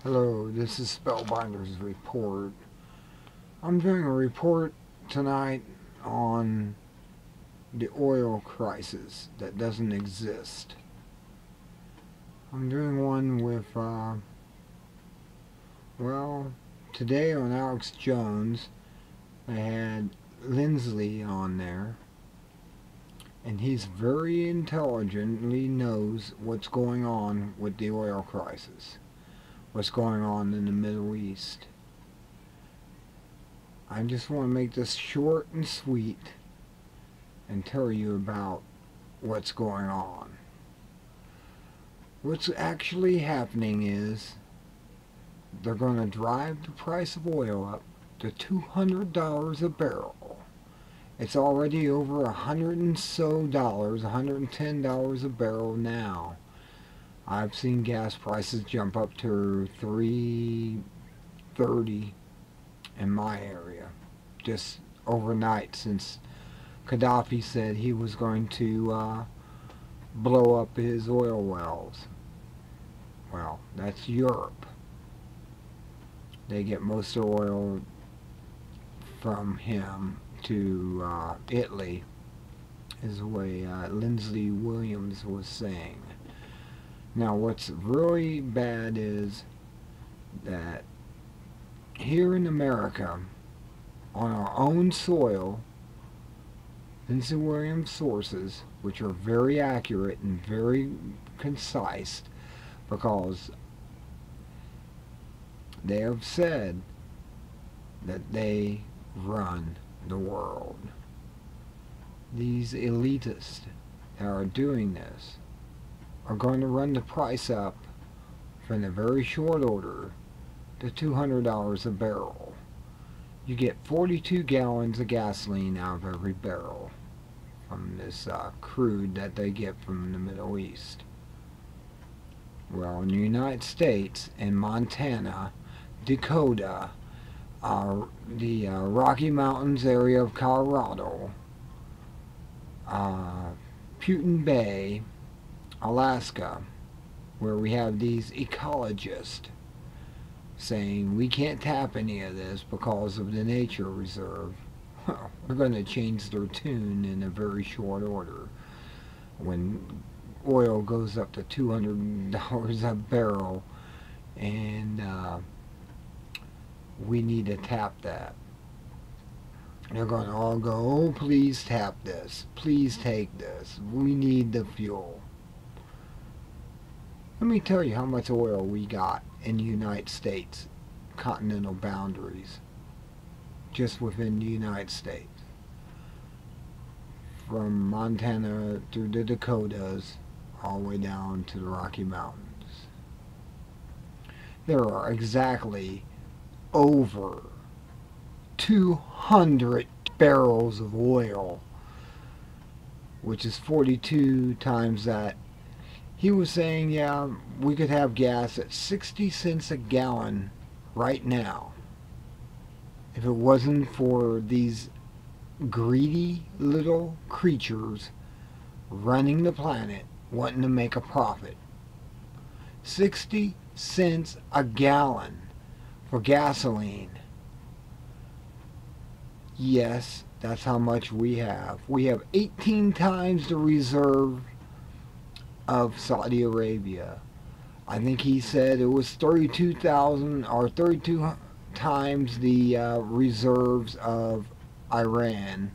Hello, this is Spellbinder's Report. I'm doing a report tonight on the oil crisis that doesn't exist. I'm doing one with, today on Alex Jones, I had Lindsley on there, and he's very intelligently knows what's going on with the oil crisis. What's going on in the Middle East. I just want to make this short and sweet and tell you about what's going on. What's actually happening is they're going to drive the price of oil up to $200 a barrel. It's already over $100 and so, $110 a barrel now. I've seen gas prices jump up to $3.30 in my area just overnight, since Gaddafi said he was going to blow up his oil wells. Well, that's Europe. They get most of the oil from him to Italy, is the way Lindsley Williams was saying. Now, what's really bad is that here in America, on our own soil, Lindsley Williams sources, which are very accurate and very concise, because they have said that they run the world. These elitists that are doing this are going to run the price up from a very short order to $200 a barrel. You get 42 gallons of gasoline out of every barrel from this crude that they get from the Middle East. Well, in the United States, in Montana, Dakota, the Rocky Mountains area of Colorado, Putin Bay, Alaska, where we have these ecologists saying we can't tap any of this because of the nature reserve. Well, we're going to change their tune in a very short order when oil goes up to $200 a barrel, and we need to tap that. They're going to all go, oh, please tap this, please take this, we need the fuel. Let me tell you how much oil we got in the United States continental boundaries, just within the United States, from Montana through the Dakotas all the way down to the Rocky Mountains. There are exactly over 200 barrels of oil, which is 42 times that. He was saying, yeah, we could have gas at 60 cents a gallon right now if it wasn't for these greedy little creatures running the planet wanting to make a profit. 60 cents a gallon for gasoline. Yes, that's how much we have. We have 18 times the reserve of Saudi Arabia. I think he said it was 32,000 or 32 times the reserves of Iran,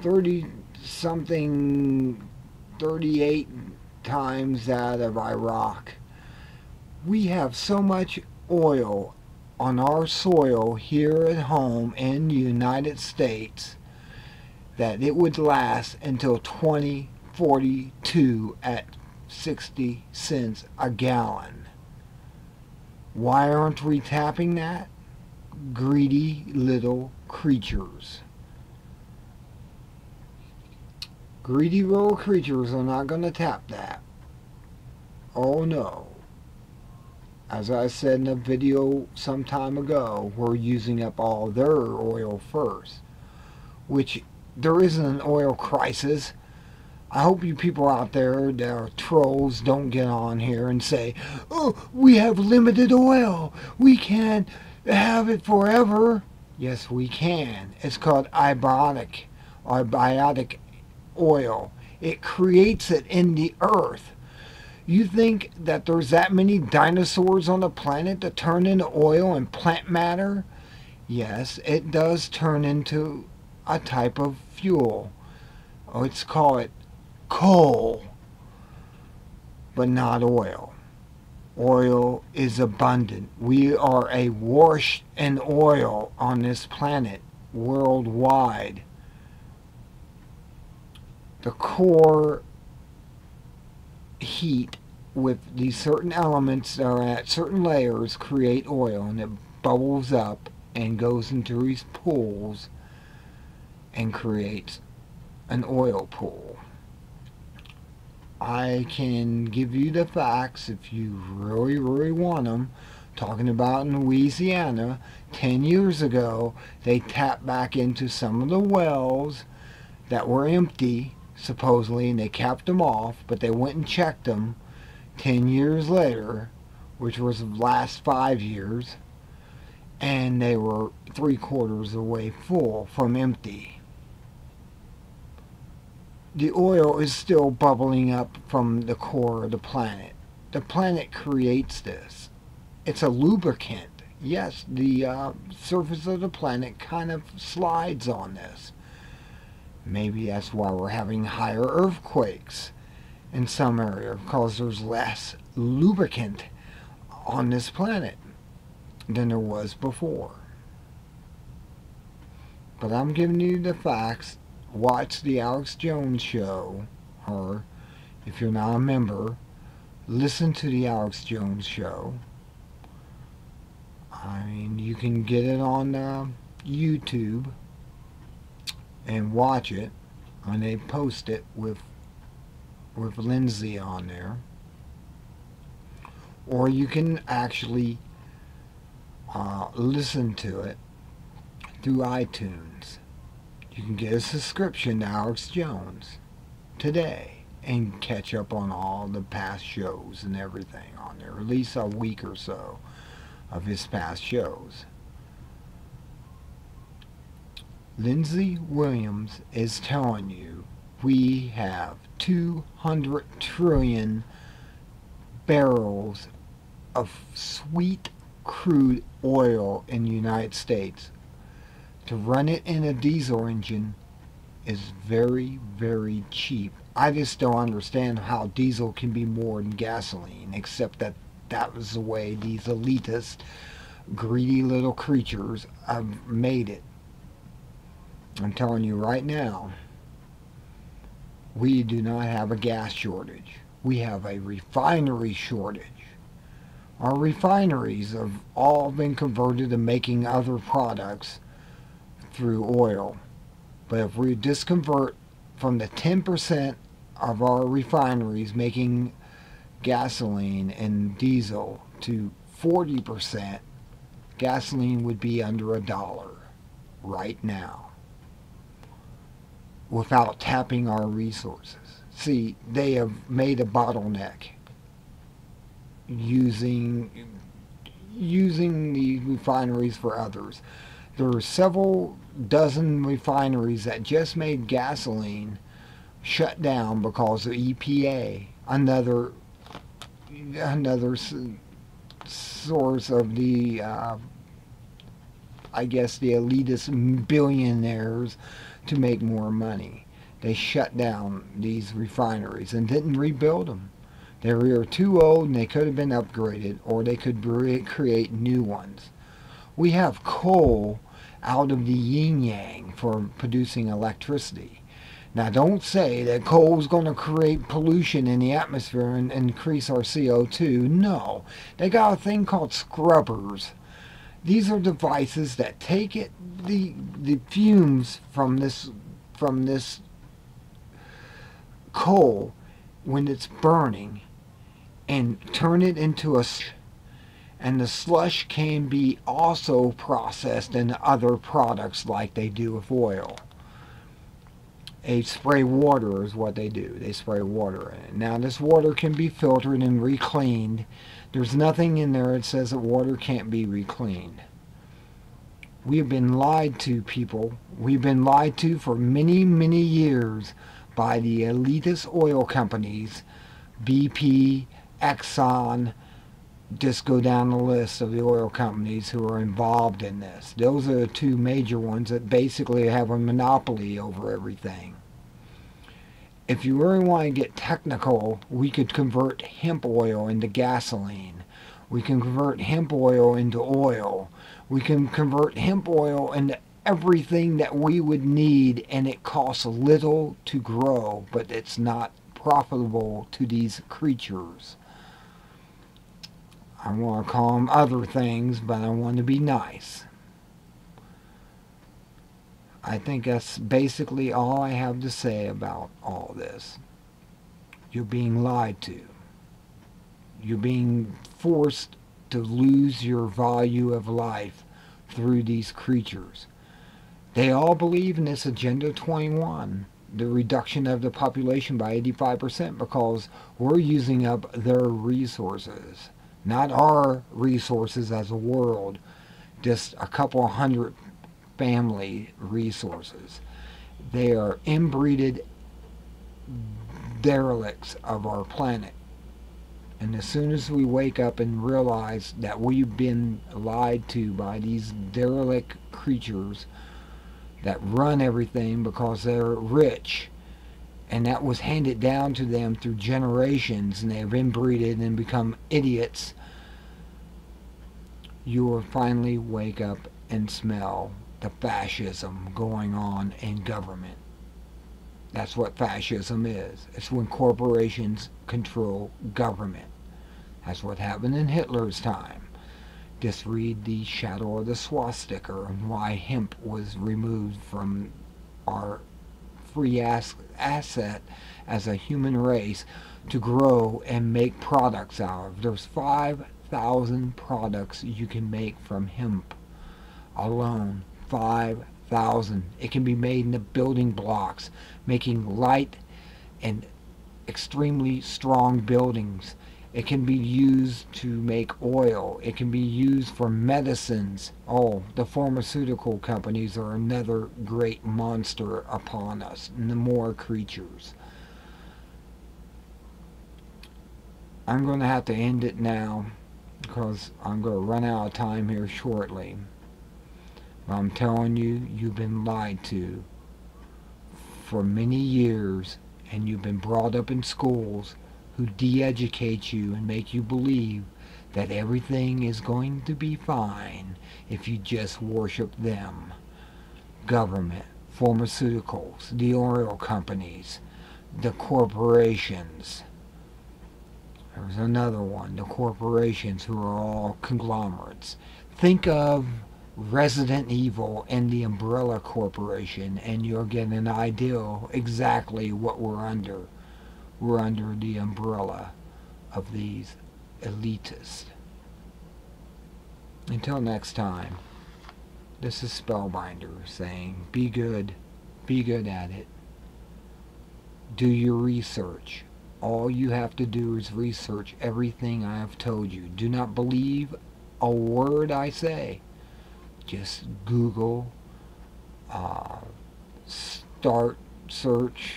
38 times that of Iraq. We have so much oil on our soil here at home in the United States that it would last until 2042 at 60 cents a gallon. Why aren't we tapping that? Greedy little creatures. Greedy little creatures are not going to tap that. Oh no. As I said in a video some time ago, we're using up all their oil first. Which there isn't an oil crisis. I hope you people out there that are trolls don't get on here and say, oh, we have limited oil. We can't have it forever. Yes, we can. It's called biotic oil. It creates it in the earth. You think that there's that many dinosaurs on the planet that turn into oil and plant matter? Yes, it does turn into a type of fuel. Oh, let's call it coal, but not oil. Oil is abundant. We are awash in oil on this planet worldwide. The core heat with these certain elements that are at certain layers create oil, and it bubbles up and goes into these pools and creates an oil pool. I can give you the facts if you really, really want them. Talking about in Louisiana, 10 years ago, they tapped back into some of the wells that were empty, supposedly, and they capped them off, but they went and checked them 10 years later, which was the last 5 years, and they were 3/4 away full from empty. The oil is still bubbling up from the core of the planet. The planet creates this. It's a lubricant. Yes, the surface of the planet kind of slides on this. Maybe that's why we're having higher earthquakes in some area, because there's less lubricant on this planet than there was before. But I'm giving you the facts. Watch the Alex Jones show, or if you're not a member, listen to the Alex Jones show. I mean, you can get it on YouTube and watch it, and they post it with Lindsay on there. Or you can actually listen to it through iTunes. You can get a subscription to Alex Jones today and catch up on all the past shows and everything on there. At least a week or so of his past shows. Lindsey Williams is telling you we have 200 trillion barrels of sweet crude oil in the United States. To run it in a diesel engine is very, very cheap. I just don't understand how diesel can be more than gasoline, except that that was the way these elitist, greedy little creatures have made it. I'm telling you right now, we do not have a gas shortage. We have a refinery shortage. Our refineries have all been converted to making other products through oil. But if we disconvert from the 10% of our refineries making gasoline and diesel to 40%, gasoline would be under $1 right now without tapping our resources. See, they have made a bottleneck using the refineries for others. There are several dozen refineries that just made gasoline shut down because of EPA, another source of the I guess the elitist billionaires to make more money. They shut down these refineries and didn't rebuild them. They were too old and they could have been upgraded, or they could create new ones. We have coal out of the yin-yang for producing electricity. Now, don't say that coal is going to create pollution in the atmosphere and increase our CO2. No. They got a thing called scrubbers. These are devices that take the fumes from this coal when it's burning and turn it into a, and the slush can be also processed into other products like they do with oil. They spray water is what they do. They spray water in it. Now this water can be filtered and recleaned. There's nothing in there that says that water can't be recleaned. We have been lied to, people. We've been lied to for many, many years by the elitist oil companies, BP, Exxon. Just go down the list of the oil companies who are involved in this. Those are the two major ones that basically have a monopoly over everything. If you really want to get technical, we could convert hemp oil into gasoline. We can convert hemp oil into oil. We can convert hemp oil into everything that we would need, and it costs little to grow, but it's not profitable to these creatures. I want to call them other things, but I want to be nice. I think that's basically all I have to say about all this. You're being lied to. You're being forced to lose your value of life through these creatures. They all believe in this Agenda 21, the reduction of the population by 85%, because we're using up their resources. Not our resources as a world, just a couple hundred family resources. They are inbreeded derelicts of our planet. And as soon as we wake up and realize that we've been lied to by these derelict creatures that run everything because they're rich, and that was handed down to them through generations, and they've inbreeded and become idiots, you will finally wake up and smell the fascism going on in government. That's what fascism is. It's when corporations control government. That's what happened in Hitler's time. Just read the shadow of the swastika and why hemp was removed from our free asset as a human race to grow and make products out of. There's 5,000 products you can make from hemp alone. 5,000. It can be made into building blocks, making light and extremely strong buildings. It can be used to make oil. It can be used for medicines. Oh, the pharmaceutical companies are another great monster upon us. And the more creatures. I'm going to have to end it now because I'm going to run out of time here shortly. I'm telling you, you've been lied to for many years, and you've been brought up in schools who de-educate you and make you believe that everything is going to be fine if you just worship them. Government, pharmaceuticals, the oil companies, the corporations. There's another one, the corporations who are all conglomerates. Think of Resident Evil and the Umbrella Corporation, and you'll get an idea exactly what we're under. We're under the umbrella of these elitists. Until next time, this is Spellbinder saying, be good at it. Do your research. All you have to do is research everything I have told you. Do not believe a word I say. Just Google, start search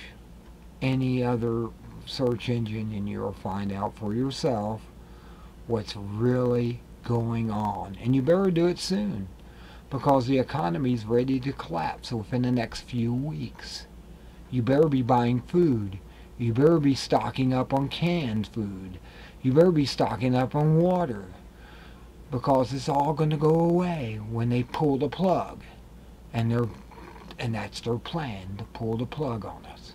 any other search engine, and you'll find out for yourself what's really going on. And you better do it soon, because the economy is ready to collapse within the next few weeks. You better be buying food. You better be stocking up on canned food. You better be stocking up on water, because it's all going to go away when they pull the plug. And that's their plan, to pull the plug on us.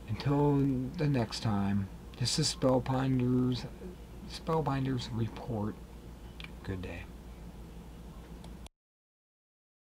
Until the next time, this is Spellbinder's Report. Good day.